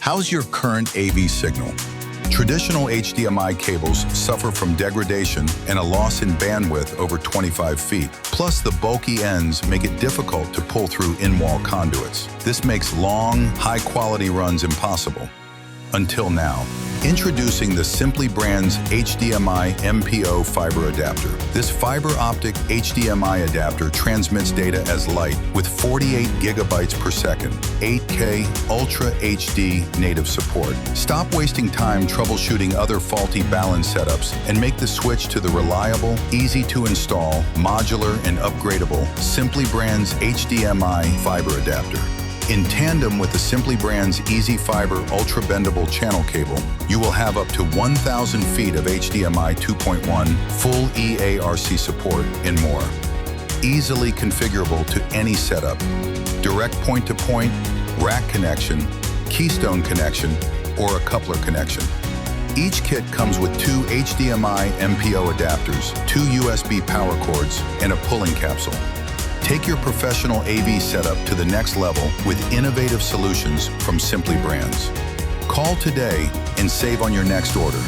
How's your current AV signal? Traditional HDMI cables suffer from degradation and a loss in bandwidth over 25 feet. Plus, the bulky ends make it difficult to pull through in-wall conduits. This makes long, high-quality runs impossible. Until now. Introducing the SimplyBRANDS HDMI MPO fiber adapter. This fiber optic HDMI adapter transmits data as light with 48 gigabytes per second, 8K Ultra HD native support. Stop wasting time troubleshooting other faulty balance setups and make the switch to the reliable, easy to install, modular, and upgradable SimplyBRANDS HDMI fiber adapter. In tandem with the SimplyBRANDS EasyFiber ultra-bendable channel cable, you will have up to 1,000 feet of HDMI 2.1, full EARC support, and more. Easily configurable to any setup. Direct point-to-point, rack connection, keystone connection, or a coupler connection. Each kit comes with 2 HDMI MPO adapters, 2 USB power cords, and a pulling capsule. Take your professional AV setup to the next level with innovative solutions from SimplyBRANDS. Call today and save on your next order.